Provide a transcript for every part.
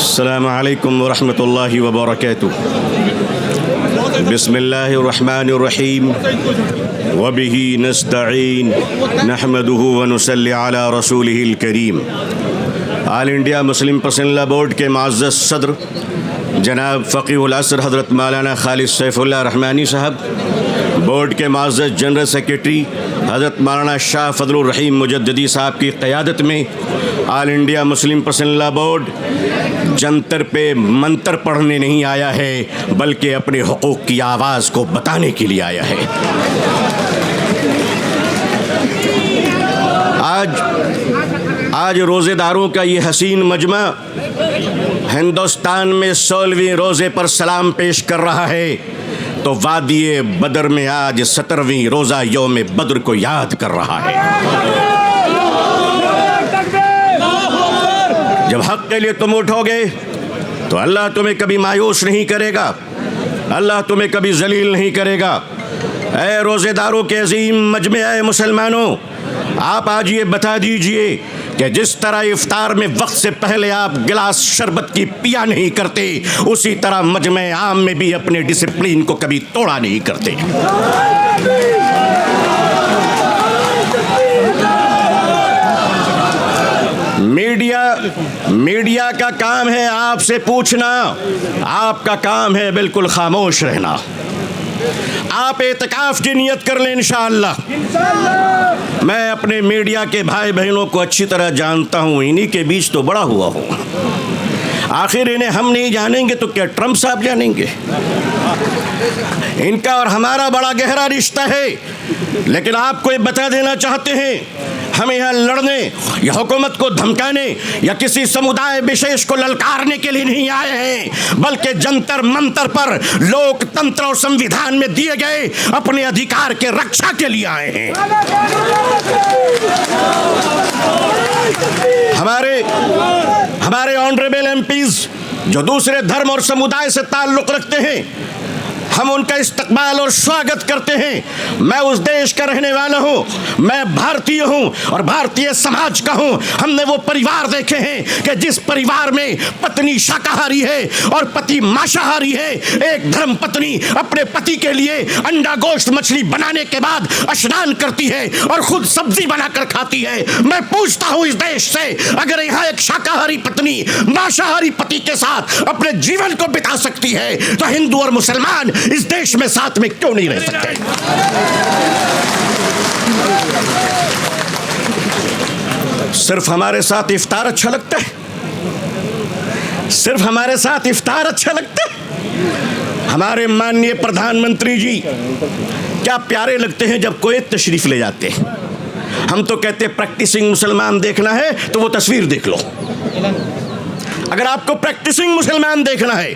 अस्सलामु अलैकुम वरहमतुल्लाहि वबरकातुहू। बिस्मिल्लाहिर्रहमानिर्रहीम व बिही नस्तईन नहमदुहु व नुसल्ली अला रसूलिहिल करीम। All India Muslim personal board के मुअज़्ज़ज़ सदर जनाब फ़क़ीहुल असर हज़रत मौलाना खालिद सैफ़ुल्लाह रहमानी साहब, बोर्ड के मुअज़्ज़ज़ जनरल सेक्रेटरी हज़रत मौलाना शाह फ़ज़लुर रहीम मुजद्दिदी साहब की क़यादत में all India Muslim personal board Jantar पे मंतर पढ़ने नहीं आया है, बल्कि अपने हुकूक़ की आवाज़ को बताने के लिए आया है। आज रोज़ेदारों का ये हसीन मजमा हिंदुस्तान में 16वें रोज़े पर सलाम पेश कर रहा है, तो वादिये बदर में आज 17वीं रोज़ा यौम बद्र को याद कर रहा है। जब हक़ के लिए तुम उठोगे तो अल्लाह तुम्हें कभी मायूस नहीं करेगा, अल्लाह तुम्हें कभी जलील नहीं करेगा। ऐ रोज़ेदारों के अजीम मजमे, ऐ मुसलमानों, आप आज ये बता दीजिए कि जिस तरह इफ्तार में वक्त से पहले आप गिलास शरबत की पिया नहीं करते, उसी तरह मजमे आम में भी अपने डिसिप्लिन को कभी तोड़ा नहीं करते। मीडिया का काम है आपसे पूछना, आपका काम है बिल्कुल खामोश रहना। आप एतकाफ़ की नियत कर लें इंशाअल्लाह। मैं अपने मीडिया के भाई बहनों को अच्छी तरह जानता हूँ, इन्हीं के बीच तो बड़ा हुआ हूँ। आखिर इन्हें हम नहीं जानेंगे तो क्या ट्रंप साहब जानेंगे? इनका और हमारा बड़ा गहरा रिश्ता है। लेकिन आपको ये बता देना चाहते हैं, हम यहाँ लड़ने या हुकूमत को धमकाने या किसी समुदाय विशेष को ललकारने के लिए नहीं आए हैं, बल्कि जंतर मंतर पर लोकतंत्र और संविधान में दिए गए अपने अधिकार के रक्षा के लिए आए हैं। हमारे ऑनरेबल एमपीज जो दूसरे धर्म और समुदाय से ताल्लुक़ रखते हैं, हम उनका इस्तकबाल और स्वागत करते हैं। मैं उस देश का रहने वाला हूँ, मैं भारतीय हूँ और भारतीय समाज का हूँ। हमने वो परिवार देखे हैं कि जिस परिवार में पत्नी शाकाहारी है और पति मांसाहारी है। एक धर्म पत्नी अपने पति के लिए अंडा गोश्त मछली बनाने के बाद स्नान करती है और खुद सब्जी बनाकर खाती है। मैं पूछता हूँ इस देश से, अगर यहाँ एक शाकाहारी पत्नी मांसाहारी पति के साथ अपने जीवन को बिता सकती है, तो हिंदू और मुसलमान इस देश में साथ में क्यों नहीं रह सकते? सिर्फ हमारे साथ इफ्तार अच्छा लगता है? सिर्फ हमारे साथ इफ्तार अच्छा लगता है? हमारे माननीय प्रधानमंत्री जी क्या प्यारे लगते हैं जब कोई तशरीफ ले जाते हैं। हम तो कहते हैं प्रैक्टिसिंग मुसलमान देखना है तो वो तस्वीर देख लो। अगर आपको प्रैक्टिसिंग मुसलमान देखना है,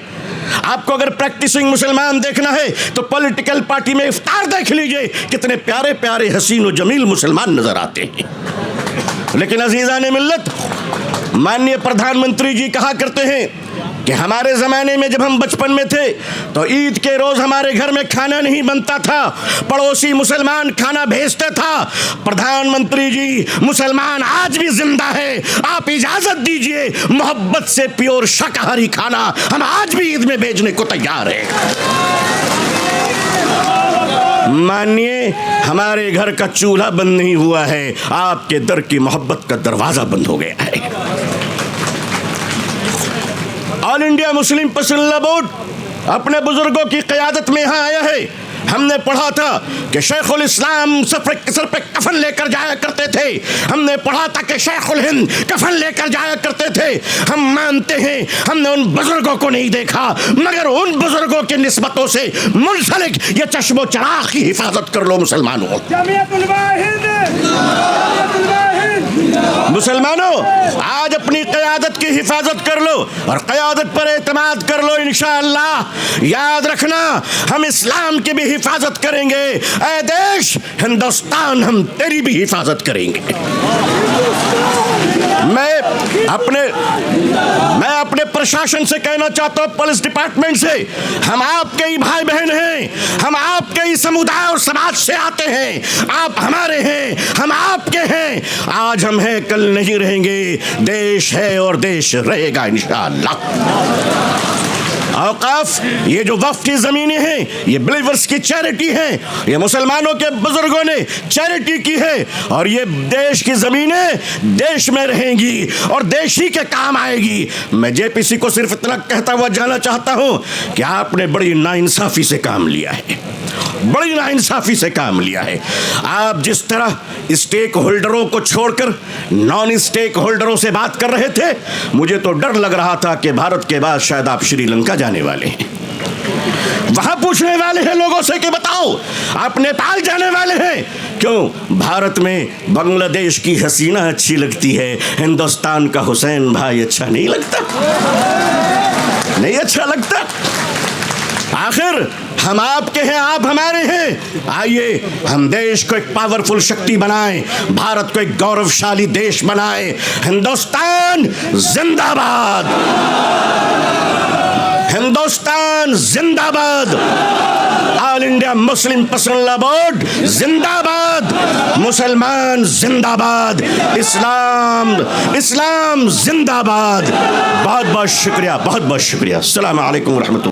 आपको अगर प्रैक्टिसिंग मुसलमान देखना है तो पॉलिटिकल पार्टी में इफ्तार देख लीजिए, कितने प्यारे प्यारे हसीन और जमील मुसलमान नजर आते हैं। लेकिन अजीज़ान मिल्लत, माननीय प्रधानमंत्री जी कहा करते हैं कि हमारे ज़माने में जब हम बचपन में थे तो ईद के रोज़ हमारे घर में खाना नहीं बनता था, पड़ोसी मुसलमान खाना भेजते था। प्रधानमंत्री जी, मुसलमान आज भी जिंदा है, आप इजाज़त दीजिए, मोहब्बत से प्योर शाकाहारी खाना हम आज भी ईद में भेजने को तैयार हैं। मानिए, हमारे घर का चूल्हा बंद नहीं हुआ है, आपके दर की मोहब्बत का दरवाज़ा बंद हो गया है। All India Muslim personal board अपने बुजुर्गों की क़यादत में यहाँ आया है। हमने पढ़ा था कि शेखुल इस्लाम सर पे कफन लेकर जाया करते थे। हमने पढ़ा था कि शेखुल हिंद कफन लेकर जाया करते थे। हम मानते हैं हमने उन बुजुर्गों को नहीं देखा, मगर उन बुजुर्गों की निस्बतों से मुंसलिक ये चश्मो चराग की हिफाजत कर लो मुसलमानों। मुसलमानों, आज अपनी क़यादत की हिफाजत कर लो और क़यादत पर एतमाद कर लो। इंशाअल्लाह याद रखना, हम इस्लाम की भी हिफाजत करेंगे। ऐ देश हिंदुस्तान, हम तेरी भी हिफाजत करेंगे। मैं अपने प्रशासन से कहना चाहता हूं, पुलिस डिपार्टमेंट से, हम आपके ही भाई बहन हैं, हम आपके ही समुदाय और समाज से आते हैं, आप हमारे हैं, हम आपके हैं। आज हम हैं, कल नहीं रहेंगे। देश है और देश रहेगा इंशाअल्लाह। औकाफ, ये जो वक्फ की ज़मीनें हैं, ये बिलीवर्स की चैरिटी है, ये मुसलमानों के बुजुर्गों ने चैरिटी की है, और ये देश की ज़मीनें देश में रहेंगी और देश ही के काम आएगी। मैं जेपीसी को सिर्फ इतना कहता हुआ जाना चाहता हूं कि आपने बड़ी नाइंसाफ़ी से काम लिया है, बड़ी नाइंसाफ़ी से काम लिया है। आप जिस तरह स्टेक होल्डरों को छोड़कर नॉन स्टेक होल्डरों से बात कर रहे थे, मुझे तो डर लग रहा था कि भारत के बाद शायद आप श्रीलंका जाने वाले हैं, वहां पूछने वाले हैं लोगों से कि बताओ आप नेपाल जाने वाले हैं क्यों? भारत में बांग्लादेश की हसीना अच्छी लगती है, हिंदुस्तान का हुसैन भाई अच्छा नहीं लगता? नहीं अच्छा लगता? आखिर हम आपके हैं, आप हमारे हैं। आइए हम देश को एक पावरफुल शक्ति बनाएं, भारत को एक गौरवशाली देश बनाएं। हिंदुस्तान जिंदाबाद, हिंदुस्तान जिंदाबाद, all India Muslim personal board जिंदाबाद, मुसलमान जिंदाबाद, इस्लाम इस्लाम जिंदाबाद। बहुत बहुत शुक्रिया, बहुत बहुत शुक्रिया। अस्सलाम वालेकुम रहमतुल्लाह।